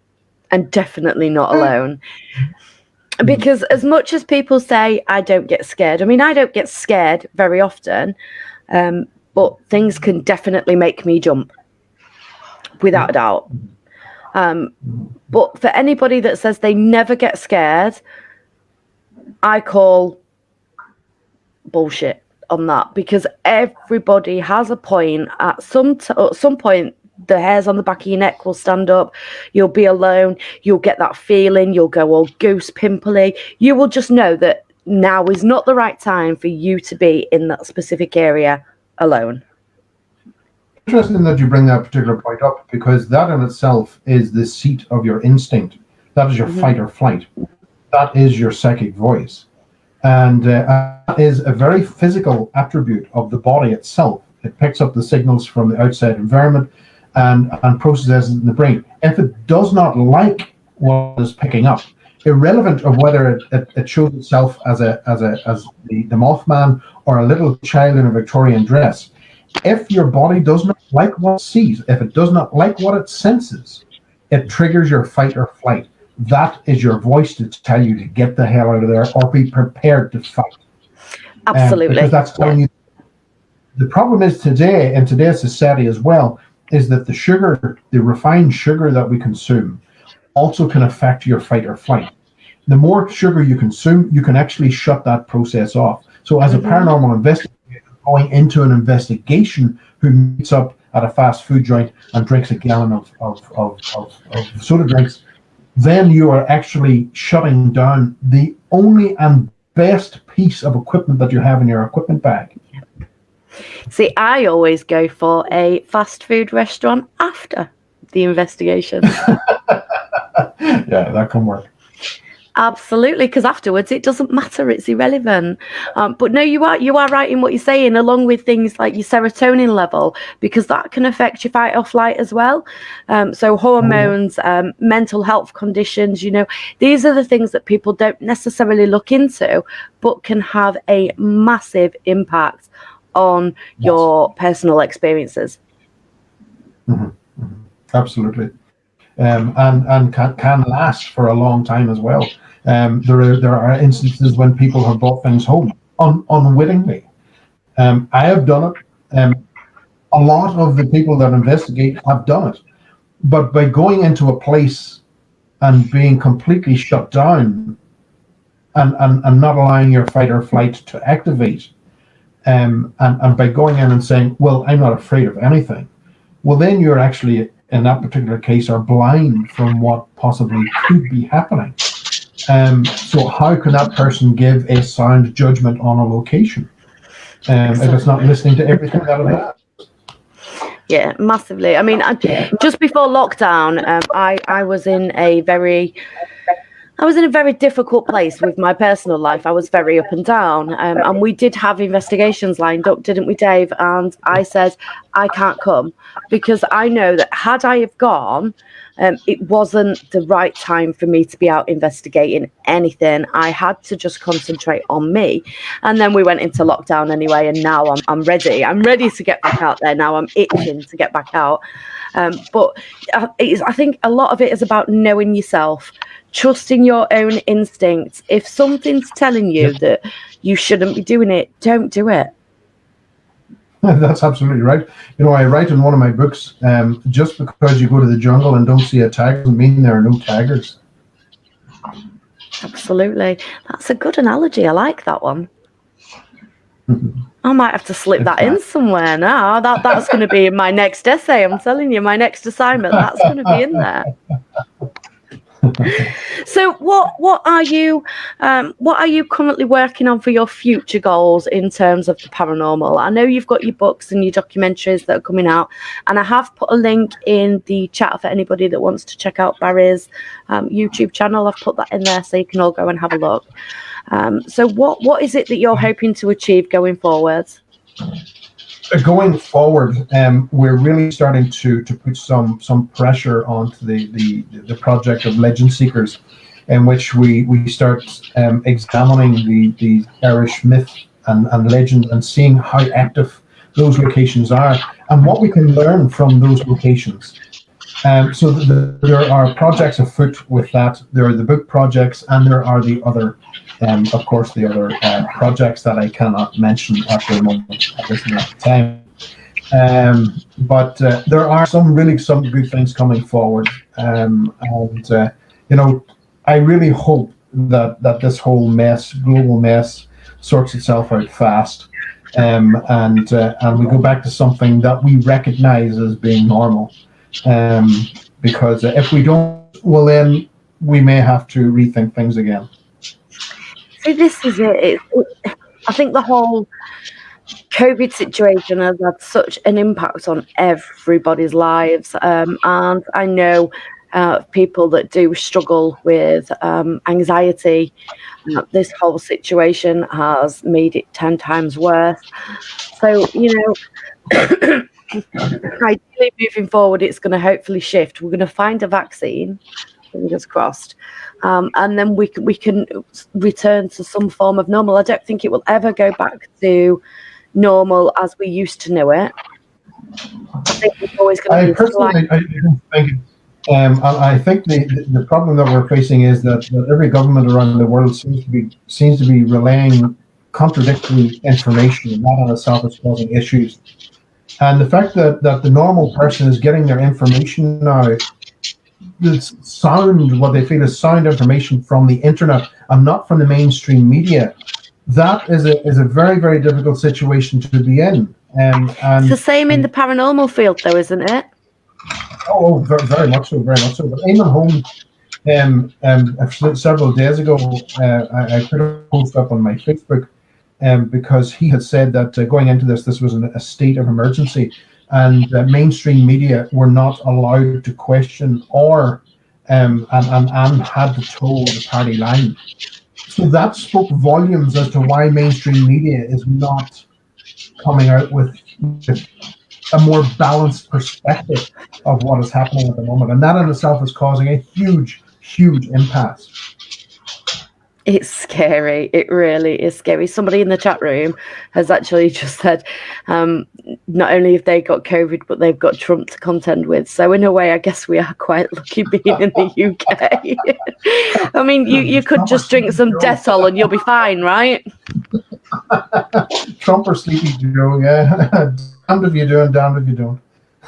and definitely not alone. Because as much as people say I don't get scared, I mean, I don't get scared very often, but things can definitely make me jump, without a doubt. But for anybody that says they never get scared, I call bullshit on that, because everybody has a point. At some point, the hairs on the back of your neck will stand up. You'll be alone. You'll get that feeling. You'll go all goose pimply. You will just know that now is not the right time for you to be in that specific area alone. Interesting that you bring that particular point up, because that in itself is the seat of your instinct. That is your fight or flight. That is your psychic voice. And that is a very physical attribute of the body itself. It picks up the signals from the outside environment and processes it in the brain. If it does not like what is picking up, irrelevant of whether it shows itself as the Mothman or a little child in a Victorian dress, if your body does not like what it sees, if it does not like what it senses, it triggers your fight or flight. That is your voice to tell you to get the hell out of there or be prepared to fight. Absolutely. Because that's telling you. The problem is today, in today's society as well, is that the sugar, the refined sugar that we consume, also can affect your fight or flight. The more sugar you consume, you can actually shut that process off. So as a paranormal investigator going into an investigation who meets up at a fast food joint and drinks a gallon of soda drinks, then you are actually shutting down the only and best piece of equipment that you have in your equipment bag. See, I always go for a fast food restaurant after the investigation. Yeah, that can work. Absolutely, because afterwards it doesn't matter; it's irrelevant. But no, you are right in what you're saying, along with things like your serotonin level, because that can affect your fight or flight as well. So hormones, mental health conditions, you know, these are the things that people don't necessarily look into, but can have a massive impact on your personal experiences. Absolutely. And can last for a long time as well. There are instances when people have brought things home unwittingly. I have done it. A lot of the people that investigate have done it, but by going into a place and being completely shut down and not allowing your fight or flight to activate, and by going in and saying, well, I'm not afraid of anything, well, then you're actually, in that particular case, are blind from what possibly could be happening. So how can that person give a sound judgment on a location if it's not listening to everything that it has? Yeah, massively. I mean, just before lockdown, I was in a very difficult place with my personal life. I was very up and down, and we did have investigations lined up, didn't we, Dave? And I said, I can't come because I know that had I have gone, it wasn't the right time for me to be out investigating anything. I had to just concentrate on me. And then we went into lockdown anyway, and now I'm ready. I'm ready to get back out there now. I'm itching to get back out. But I think a lot of it is about knowing yourself, trusting your own instincts. If something's telling you that you shouldn't be doing it, don't do it. That's absolutely right. You know, I write in one of my books, just because you go to the jungle and don't see a tiger doesn't mean there are no tigers. Absolutely. That's a good analogy. I like that one. I might have to slip that in somewhere now. That's going to be my next essay. I'm telling you, my next assignment, that's going to be in there. So what are you currently working on for your future goals in terms of the paranormal? I know you've got your books and your documentaries that are coming out, and I have put a link in the chat for anybody that wants to check out Barry's YouTube channel. I've put that in there so you can all go and have a look. So what is it that you're hoping to achieve going forward? Going forward, we're really starting to put some pressure onto the project of Legend Seekers, in which we start examining the Irish myth and legend and seeing how active those locations are and what we can learn from those locations. So there are projects afoot with that. There are the book projects, and there are the other, of course, the other projects that I cannot mention at the moment at this time. But there are some good things coming forward, and you know, I really hope that this whole global mess, sorts itself out fast, and we go back to something that we recognize as being normal. Because if we don't, well, then we may have to rethink things again. See, this is it. I think the whole COVID situation has had such an impact on everybody's lives, and I know people that do struggle with anxiety. This whole situation has made it 10 times worse. So, you know, ideally moving forward, it's going to hopefully shift. We're going to find a vaccine, fingers crossed, and then we can return to some form of normal. I don't think it will ever go back to normal as we used to know it. I think it's always going to be personally, I don't think I think the problem that we're facing is that every government around the world seems to be relaying contradictory information, and that in itself is causing issues. And the fact that the normal person is getting their information now, what they feel is sound information from the internet and not from the mainstream media, that is a very, very difficult situation to be in. And it's the same in the paranormal field, though, isn't it? Oh, very, very much so, very much so. But Eamon Holmes, several days ago, I put a post up on my Facebook, because he had said that going into this was a state of emergency, and mainstream media were not allowed to question or and had to toe the party line. So that spoke volumes as to why mainstream media is not coming out with a more balanced perspective of what is happening at the moment, and that in itself is causing a huge impasse. It's scary. It really is scary. Somebody in the chat room has actually just said, not only have they got COVID, but they've got Trump to contend with. So in a way, I guess we are quite lucky being in the UK. I mean, you could just drink some Dettol and you'll be fine, right? Trump or Sleepy Joe, yeah. Damned if you do and damned if you don't.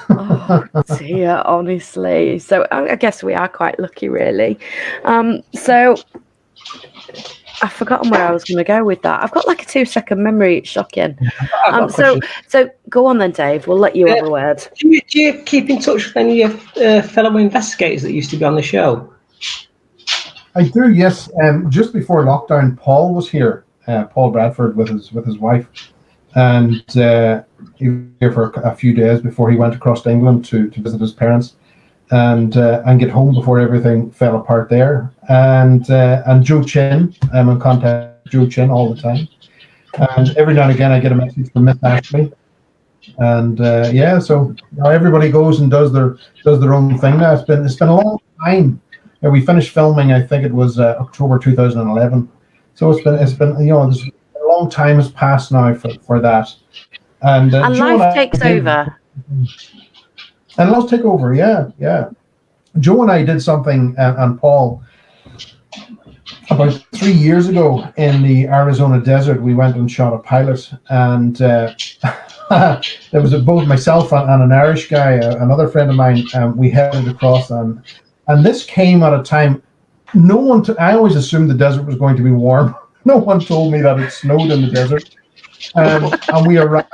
Oh dear, honestly. So I guess we are quite lucky, really. So I've forgotten where I was going to go with that. I've got like a 2-second memory. It's shocking. So go on then, Dave. We'll let you have a word. Do you keep in touch with any of your fellow investigators that used to be on the show? I do, yes. Just before lockdown, Paul was here. Paul Bradford with his wife, and he was here for a few days before he went across to England to visit his parents, and get home before everything fell apart there. And Joe Chin, I'm in contact with Joe Chin all the time, and every now and again I get a message from Miss Ashley, and so everybody goes and does their own thing now. It's been a long time. We finished filming, I think it was October 2011. So it's been there's a long time has passed now for that, and life takes over. And let's take over, yeah. Joe and I did something, and Paul, about 3 years ago in the Arizona desert. We went and shot a pilot, and there was both myself and an Irish guy, another friend of mine. We headed across, and this came at a time. I always assumed the desert was going to be warm. No one told me that it snowed in the desert. And we arrived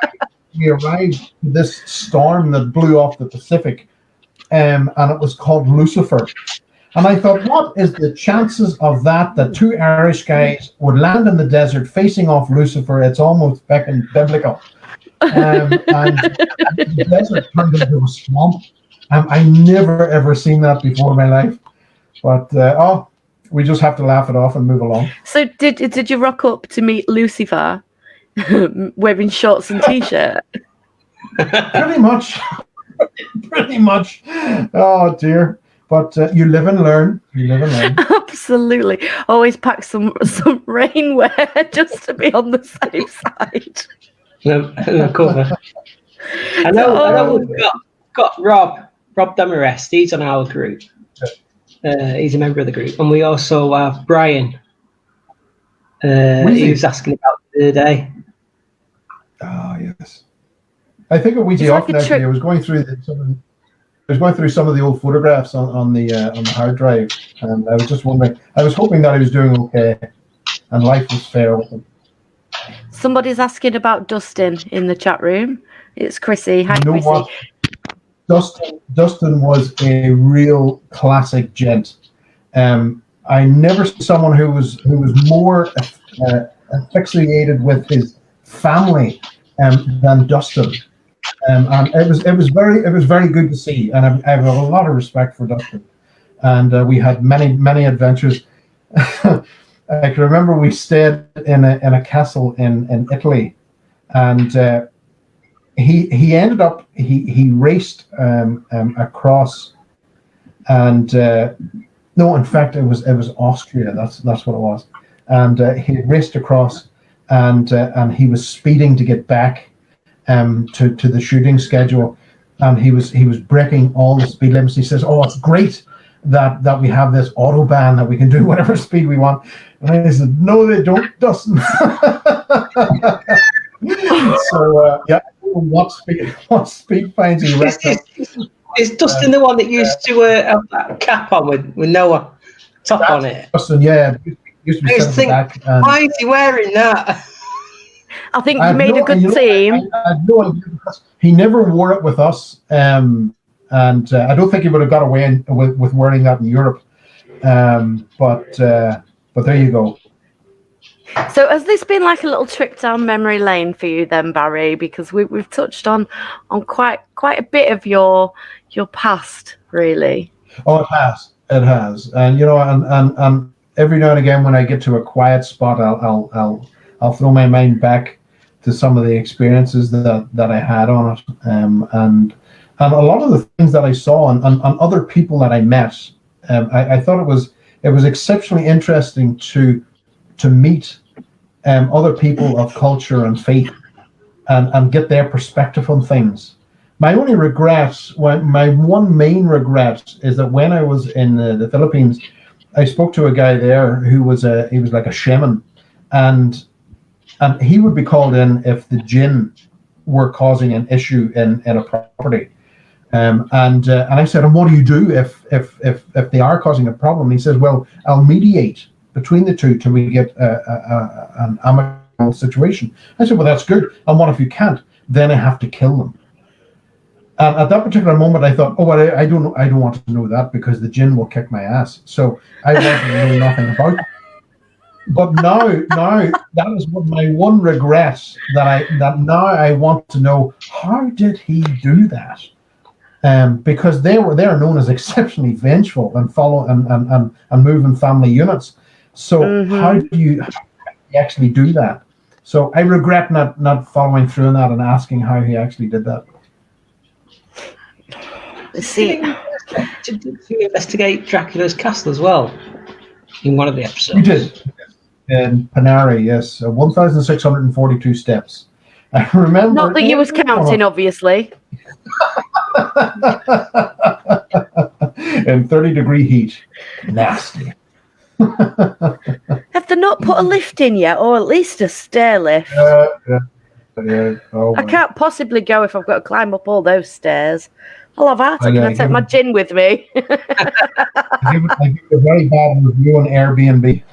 to this storm that blew off the Pacific, and it was called Lucifer. And I thought, what is the chances of that two Irish guys would land in the desert facing off Lucifer? It's almost fucking biblical. And the desert turned into a swamp. I never ever seen that before in my life. But we just have to laugh it off and move along. So did you rock up to meet Lucifer wearing shorts and t-shirt? Pretty much. Oh dear. But you live and learn. Absolutely. Always pack some rainwear just to be on the safe side. No cover. I know we've got Rob Demarest. He's on our group. He's a member of the group, and we also have Brian. He was asking about the day. Oh yes, I think at Ouija Off actually. I was going through some of the old photographs on the hard drive, and I was just wondering. I was hoping that he was doing okay, and life was fair with him. Somebody's asking about Dustin in the chat room. It's Chrissy. Hi, you know Chrissy. What? Dustin was a real classic gent. I never saw someone who was more asphyxiated with his family than Dustin. And it was very good to see, and I have a lot of respect for Dustin. And we had many adventures. I can remember we stayed in a castle in Italy, and he ended up he raced across, and no, in fact it was Austria. That's what it was, and he raced across, and he was speeding to get back to the shooting schedule, and he was breaking all the speed limits. He says, "Oh, it's great that we have this autobahn that we can do whatever speed we want." And I said, "No, they don't, Dustin." So yeah. What speed fines he wrecked up? Is Dustin the one that used to have that cap on with no top on it? Dustin, yeah. Used to be back, why is he wearing that? I think he made a good team. I have no idea because he never wore it with us, and I don't think he would have got away with wearing that in Europe. But there you go. So has this been like a little trip down memory lane for you then, Barry? Because we've touched on quite a bit of your past, really. Oh, it has, and and every now and again when I get to a quiet spot, I'll throw my mind back to some of the experiences that I had on it, and a lot of the things that I saw and other people that I met. I thought it was exceptionally interesting to to meet other people of culture and faith and get their perspective on things. My only regret, my one main regret, is that when I was in the Philippines, I spoke to a guy there who was like a shaman, and he would be called in if the jinn were causing an issue in a property. And I said, and what do you do if they are causing a problem? And he says, well, I'll mediate between the two till we get an amicable situation. I said, well, that's good. And what if you can't? Then I have to kill them. And at that particular moment, I thought, oh, well, I don't want to know that, because the jinn will kick my ass. So I wanted to know nothing about it. But now that is my one regret, that now I want to know, how did he do that? Because they are known as exceptionally vengeful and follow and move in family units. So how do you actually do that? So I regret not following through on that and asking how he actually did that. See, Did you investigate Dracula's castle as well in one of the episodes? We did. In Panari, yes, 1,642 steps. I remember. not that you was counting, obviously. In 30-degree heat, nasty. Have they not put a lift in yet, or at least a stair lift? Yeah. Oh, I can't possibly go if I've got to climb up all those stairs. I'll have heart attack. Can I take my gin with me? I give a very bad review on Airbnb.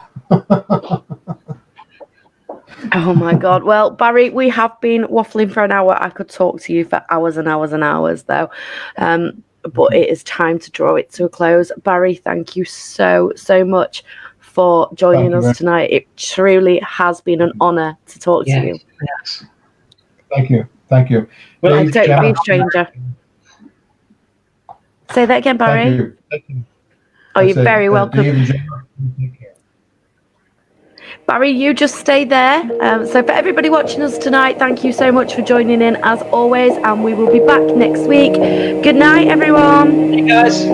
Oh my God. Well, Barry, we have been waffling for an hour. I could talk to you for hours and hours and hours, though. But it is time to draw it to a close. Barry, thank you so much for joining us tonight. It truly has been an honour to talk to you. Yes. Thank you. Well, don't be a stranger. Say that again, Barry. Thank you. Oh, you're very welcome. Dave and Gemma, take care. Barry, you just stay there. So for everybody watching us tonight, thank you so much for joining in as always, and we will be back next week. Good night, everyone. Hey guys.